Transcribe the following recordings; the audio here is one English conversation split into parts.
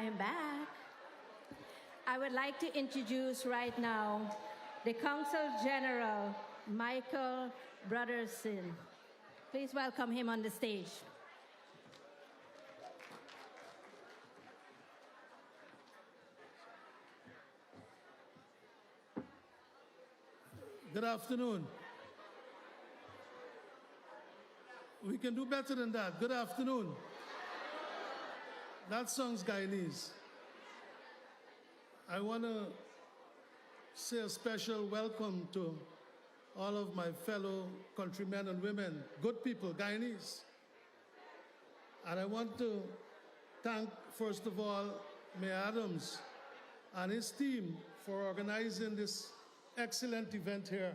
I'm back. I would like to introduce right now the Consul General, Michael Brotherson. Please welcome him on the stage. Good afternoon. We can do better than that. Good afternoon. That song's Guyanese. I want to say a special welcome to all of my fellow countrymen and women, good people, Guyanese. And I want to thank, first of all, Mayor Adams and his team for organizing this excellent event here.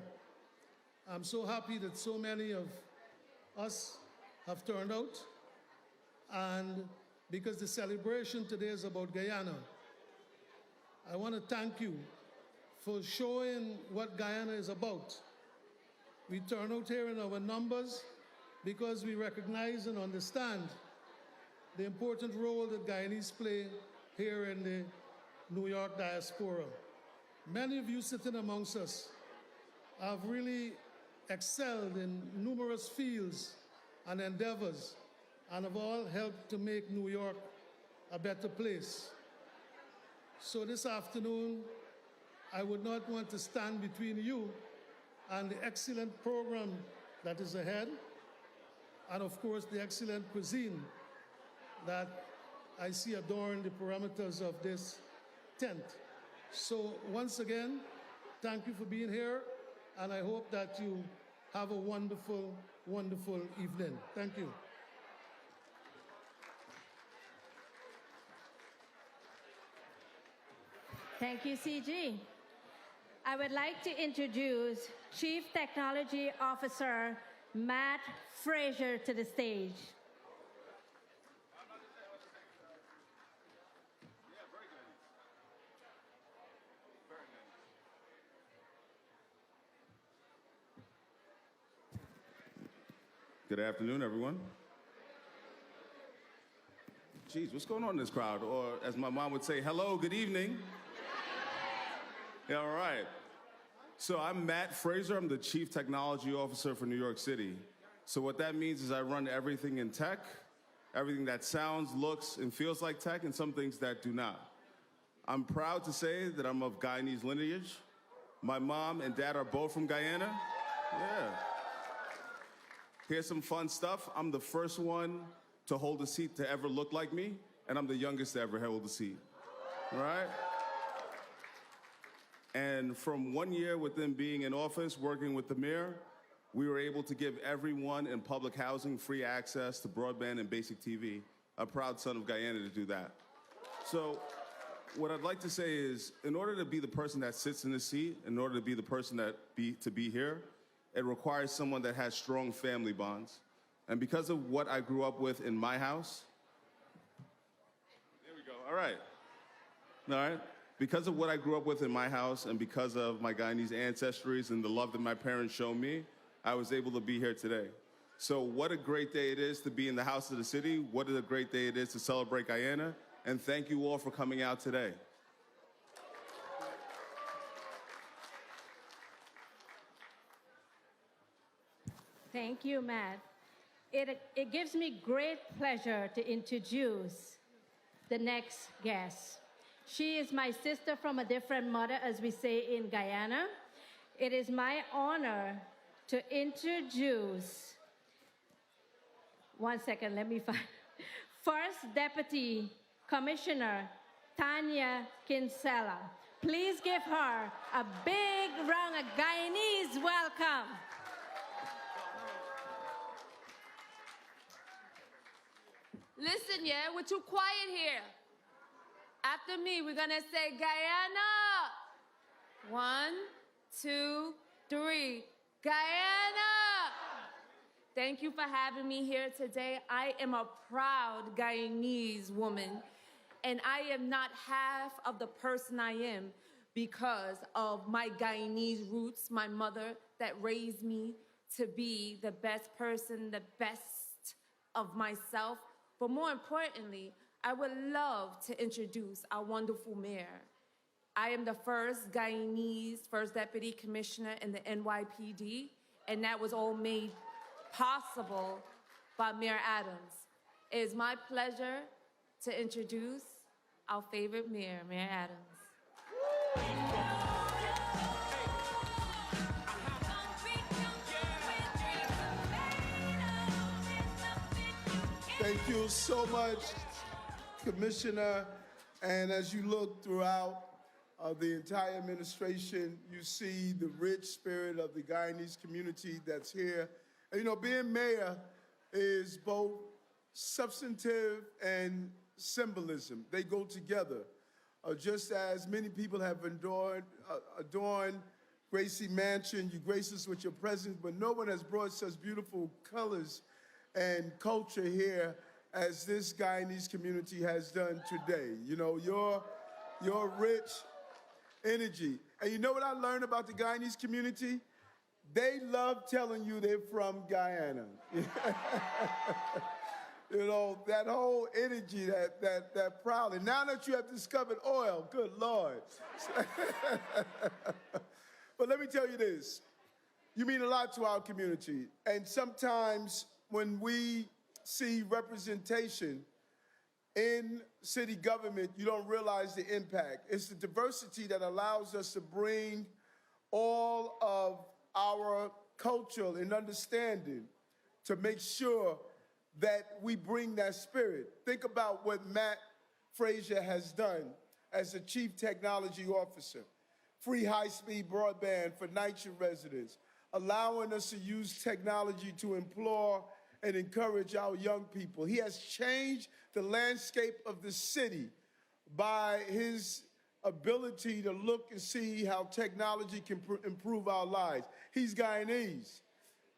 I'm so happy that so many of us have turned out, and because the celebration today is about Guyana, I want to thank you for showing what Guyana is about. We turn out here in our numbers because we recognize and understand the important role that Guyanese play here in the New York diaspora. Many of you sitting amongst us have really excelled in numerous fields and endeavors and have all helped to make New York a better place. So this afternoon, I would not want to stand between you and the excellent program that is ahead, and of course the excellent cuisine that I see adorn the parameters of this tent. So once again, thank you for being here, and I hope that you have a wonderful, wonderful evening. Thank you. Thank you, CG. I would like to introduce Chief Technology Officer Matt Frazier to the stage. Good afternoon, everyone. Geez, what's going on in this crowd? Or as my mom would say, hello, good evening. Yeah, all right. So I'm Matt Frazier. I'm the Chief Technology Officer for New York City. So what that means is I run everything in tech, everything that sounds, looks, and feels like tech, and some things that do not. I'm proud to say that I'm of Guyanese lineage. My mom and dad are both from Guyana. Yeah. Here's some fun stuff. I'm the first one to hold a seat to ever look like me, and I'm the youngest to ever hold a seat, all right? And from 1 year within being in office, working with the mayor, we were able to give everyone in public housing free access to broadband and basic TV. A proud son of Guyana to do that. So what I'd like to say is, in order to be the person that sits in the seat, in order to be the person to be here, it requires someone that has strong family bonds. And because of what I grew up with in my house, there we go, all right. All right, because of what I grew up with in my house and because of my Guyanese ancestries and the love that my parents showed me, I was able to be here today. So what a great day it is to be in the House of the City. What a great day it is to celebrate Guyana. And thank you all for coming out today. Thank you, Matt. It gives me great pleasure to introduce the next guest. She is my sister from a different mother, as we say in Guyana. It is my honor to introduce, one second, let me find, First Deputy Commissioner Tanya Kinsella. Please give her a big round of Guyanese welcome. Listen, yeah, we're too quiet here. After me, we're gonna say Guyana. 1, 2, 3. Guyana! Thank you for having me here today. I am a proud Guyanese woman, and I am not half of the person I am because of my Guyanese roots, my mother that raised me to be the best person, the best of myself. But more importantly, I would love to introduce our wonderful mayor. I am the first Guyanese first deputy commissioner in the NYPD, and that was all made possible by Mayor Adams. It is my pleasure to introduce our favorite mayor, Mayor Adams. Thank you so much, Commissioner. And as you look throughout the entire administration, you see the rich spirit of the Guyanese community that's here. And, you know, being mayor is both substantive and symbolism. They go together. Just as many people have adorned Gracie Mansion, you grace us with your presence, but no one has brought such beautiful colors and culture here as this Guyanese community has done today. You know, your rich energy. And you know what I learned about the Guyanese community? They love telling you they're from Guyana. You know, that whole energy, that proud. And now that you have discovered oil, good Lord. But let me tell you this. You mean a lot to our community. And sometimes when we see representation in city government, you don't realize the impact. It's the diversity that allows us to bring all of our culture and understanding to make sure that we bring that spirit. Think about what Matt Frazier has done as the Chief Technology Officer. Free high-speed broadband for NYCHA residents, allowing us to use technology to implore and encourage our young people. He has changed the landscape of the city by his ability to look and see how technology can improve our lives. He's Guyanese.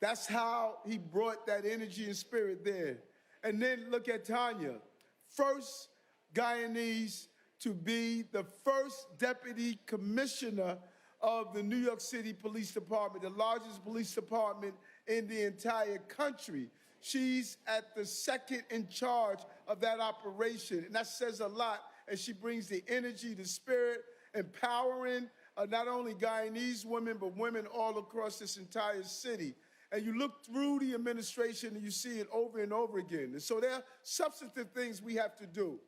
That's how he brought that energy and spirit there. And then look at Tanya, first Guyanese to be the first deputy commissioner of the New York City Police Department, the largest police department in the entire country. She's at the second in charge of that operation, and that says a lot, and she brings the energy, the spirit, empowering not only Guyanese women, but women all across this entire city. And you look through the administration and you see it over and over again. And so there are substantive things we have to do.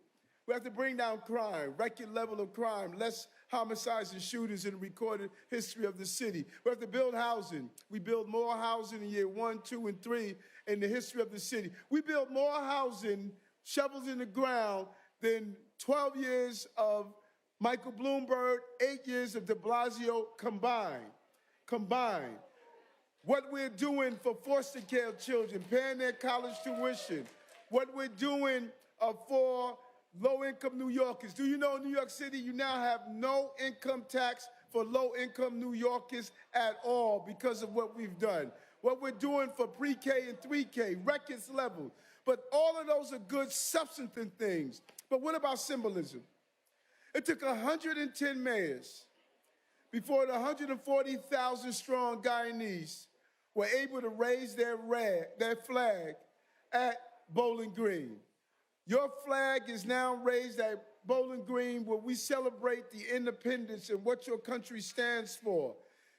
We have to bring down crime, record level of crime, less homicides and shootings in the recorded history of the city. We have to build housing. We build more housing in year 1, 2, and 3 in the history of the city. We build more housing, shovels in the ground, than 12 years of Michael Bloomberg, 8 years of de Blasio combined. What we're doing for foster care children, paying their college tuition, what we're doing for low-income New Yorkers. Do you know in New York City you now have no income tax for low-income New Yorkers at all because of what we've done? What we're doing for pre-K and 3K, records level. But all of those are good substantive things. But what about symbolism? It took 110 mayors before the 140,000 strong Guyanese were able to raise their flag at Bowling Green. Your flag is now raised at Bowling Green, where we celebrate the independence and what your country stands for.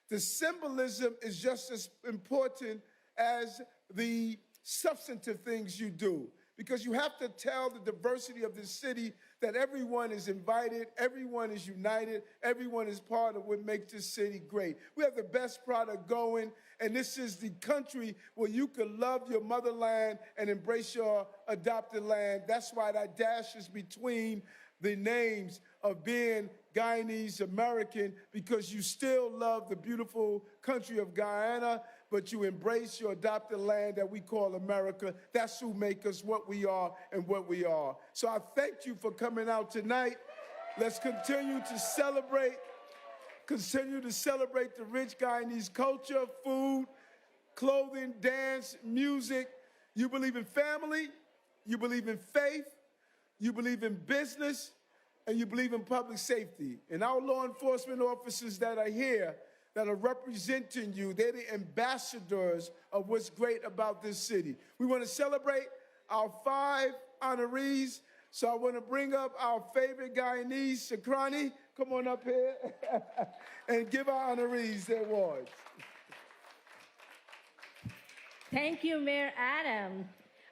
The symbolism is just as important as the substantive things you do, because you have to tell the diversity of this city that everyone is invited, everyone is united, everyone is part of what makes this city great. We have the best product going, and this is the country where you can love your motherland and embrace your adopted land. That's why that dash is between the names of being Guyanese American, because you still love the beautiful country of Guyana, but you embrace your adopted land that we call America. That's who make us what we are and what we are. So I thank you for coming out tonight. Let's continue to celebrate the rich Guyanese culture, food, clothing, dance, music. You believe in family, you believe in faith, you believe in business, and you believe in public safety. And our law enforcement officers that are here, that are representing you, they're the ambassadors of what's great about this city. We want to celebrate our 5 honorees So I want to bring up our favorite Guyanese, Shakrani. Come on up here and give our honorees their awards. Thank you, Mayor Adam.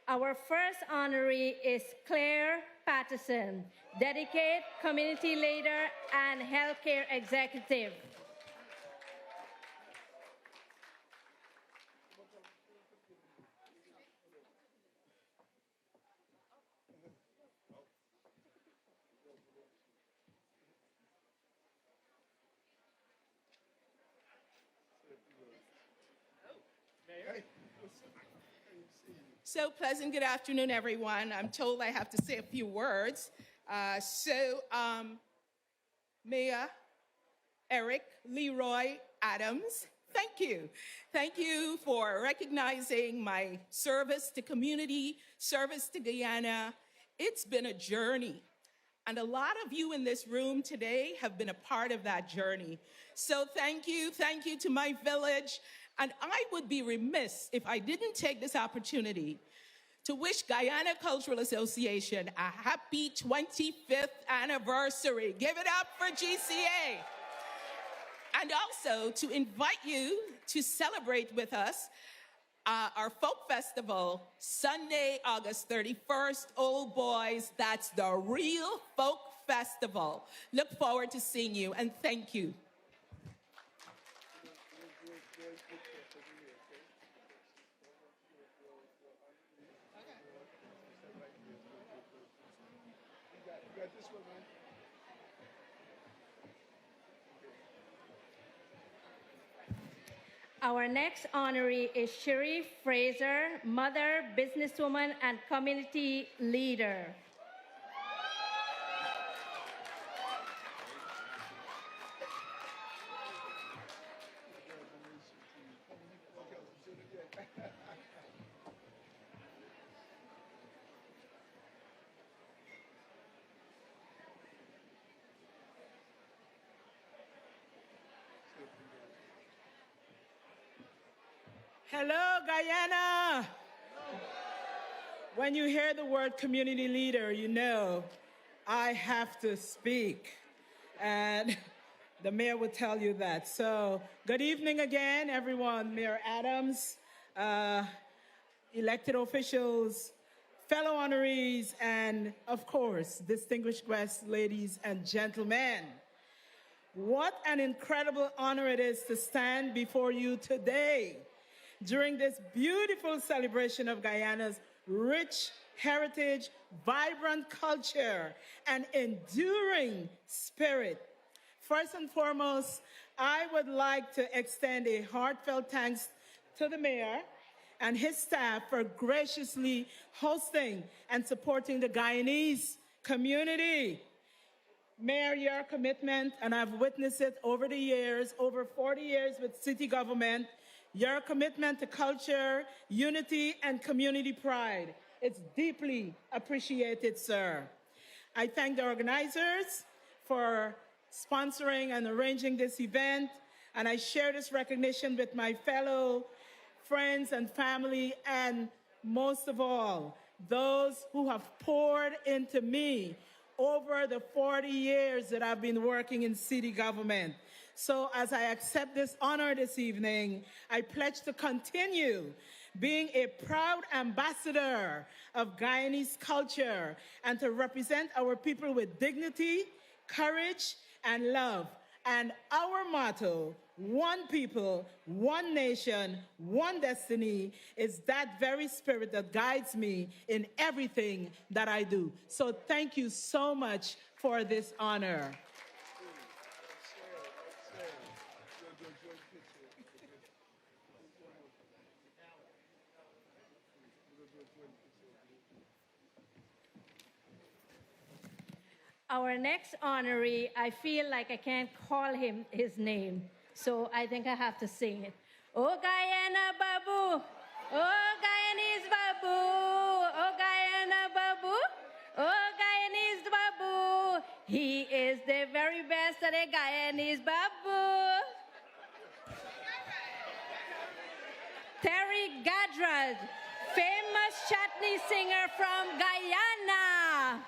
Our first honoree is Claire Patterson, dedicated community leader and healthcare executive. So pleasant good afternoon, everyone. I'm told I have to say a few words. Mayor Eric Leroy Adams, thank you. Thank you for recognizing my service to community, service to Guyana. It's been a journey. And a lot of you in this room today have been a part of that journey. So thank you to my village. And I would be remiss if I didn't take this opportunity to wish Guyana Cultural Association a happy 25th anniversary. Give it up for GCA. And also to invite you to celebrate with us our folk festival, Sunday, August 31st. Old boys, that's the real folk festival. Look forward to seeing you, and thank you. Our next honoree is Cherie Fraser, mother, businesswoman, and community leader. Hello, Guyana. When you hear the word community leader, you know I have to speak. And the mayor will tell you that. So good evening again, everyone. Mayor Adams, elected officials, fellow honorees, and of course, distinguished guests, ladies and gentlemen. What an incredible honor it is to stand before you today during this beautiful celebration of Guyana's rich heritage, vibrant culture, and enduring spirit. First and foremost, I would like to extend a heartfelt thanks to the mayor and his staff for graciously hosting and supporting the Guyanese community. Mayor, your commitment, and I've witnessed it over the years, over 40 years with city government, your commitment to culture, unity, and community pride. It's deeply appreciated, sir. I thank the organizers for sponsoring and arranging this event, and I share this recognition with my fellow friends and family, and most of all, those who have poured into me over the 40 years that I've been working in city government. So as I accept this honor this evening, I pledge to continue being a proud ambassador of Guyanese culture and to represent our people with dignity, courage, and love. And our motto, one people, one nation, one destiny, is that very spirit that guides me in everything that I do. So thank you so much for this honor. Our next honoree, I feel like I can't call him his name, so I think I have to sing it. Oh, Guyana Babu, oh, Guyanese Babu, oh, Guyana Babu, oh, Guyanese Babu. He is the very best at a Guyanese Babu. Terry Gadrad, famous chutney singer from Guyana.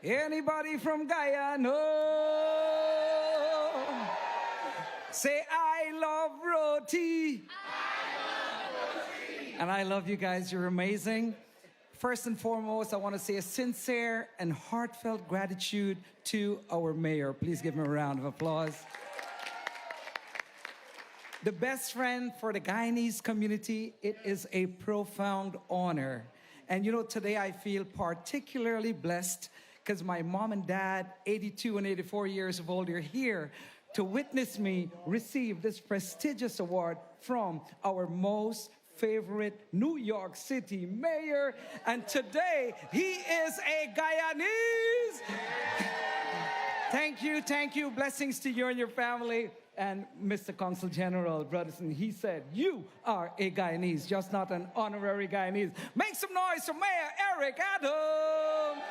Anybody from Guyana? Say, I love roti. And I love you guys. You're amazing. First and foremost, I want to say a sincere and heartfelt gratitude to our mayor. Please give him a round of applause. The best friend for the Guyanese community, it is a profound honor. And you know, today I feel particularly blessed because my mom and dad, 82 and 84 years old, are here to witness me receive this prestigious award from our most favorite New York City mayor. And today, he is a Guyanese. Thank you. Blessings to you and your family. And Mr. Consul General Brotherson, he said, you are a Guyanese, just not an honorary Guyanese. Make some noise for Mayor Eric Adams.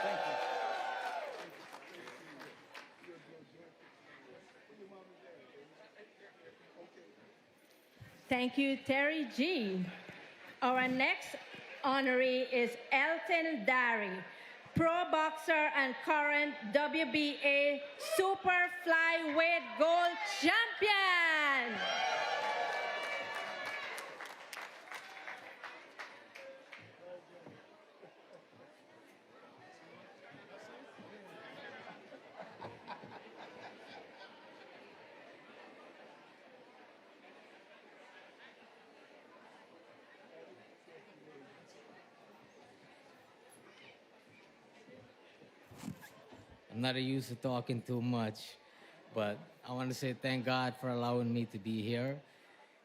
Thank you. Thank you, Terry G. Our next honoree is Elton Dari, pro boxer and current WBA super flyweight gold champion. I'm not used to talking too much, but I want to say thank God for allowing me to be here.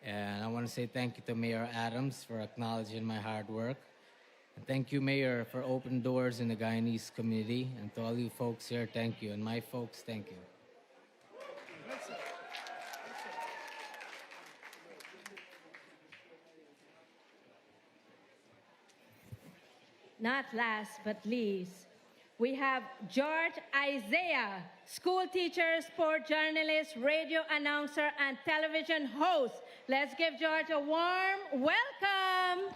And I want to say thank you to Mayor Adams for acknowledging my hard work. And thank you, Mayor, for open doors in the Guyanese community. And to all you folks here, thank you. And my folks, thank you. Not last but least, we have George Isaiah, school teacher, sport journalist, radio announcer, and television host. Let's give George a warm welcome.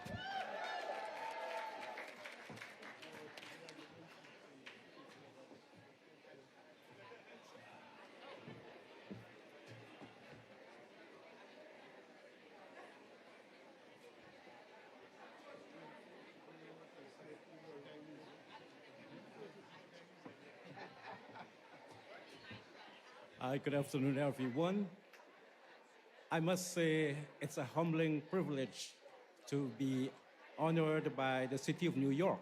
Hi, good afternoon, everyone. I must say it's a humbling privilege to be honored by the city of New York,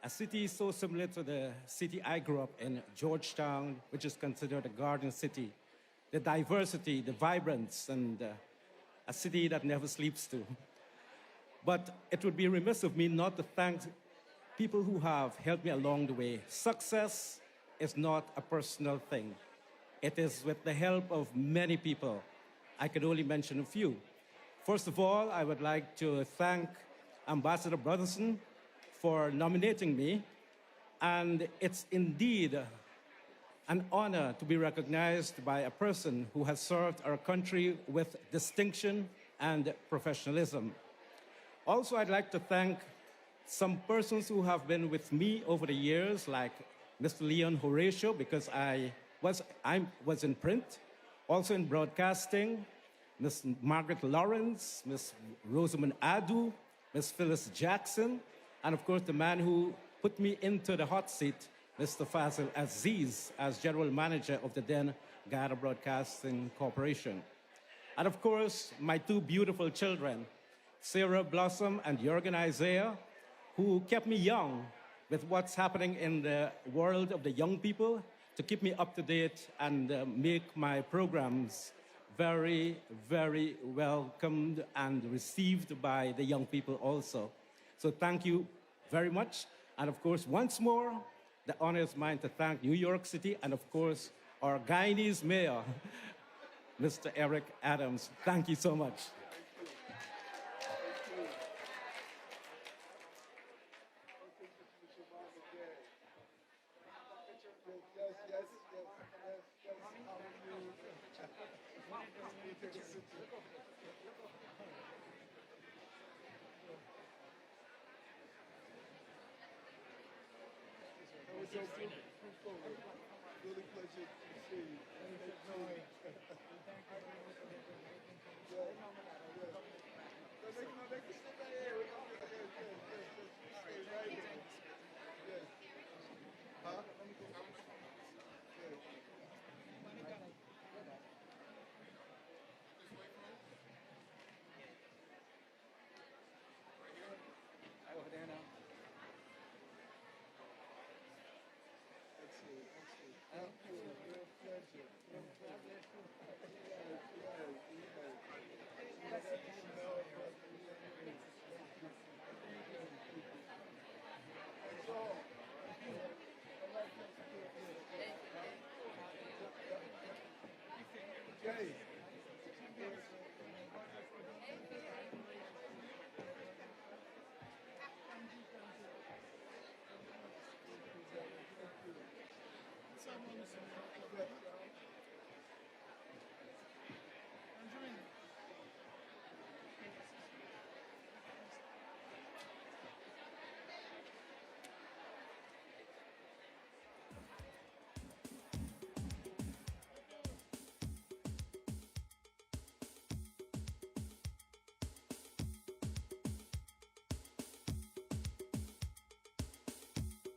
a city so similar to the city I grew up in, Georgetown, which is considered a garden city. The diversity, the vibrance, and a city that never sleeps too. But it would be remiss of me not to thank people who have helped me along the way. Success is not a personal thing. It is with the help of many people. I could only mention a few. First of all, I would like to thank Ambassador Brotherson for nominating me. And it's indeed an honor to be recognized by a person who has served our country with distinction and professionalism. Also, I'd like to thank some persons who have been with me over the years, like Mr. Leon Horatio, because I was in print, also in broadcasting, Ms. Margaret Lawrence, Ms. Rosamund Adu, Ms. Phyllis Jackson, and of course the man who put me into the hot seat, Mr. Fazil Aziz, as general manager of the then Guyana Broadcasting Corporation. And of course, my two beautiful children, Sarah Blossom and Jürgen Isaiah, who kept me young with what's happening in the world of the young people, to keep me up to date and make my programs very, very welcomed and received by the young people also. So thank you very much. And of course, once more, the honor is mine to thank New York City and of course, our Guyanese mayor, Mr. Eric Adams. Thank you so much. so really pleasure to see you. Jay. Someone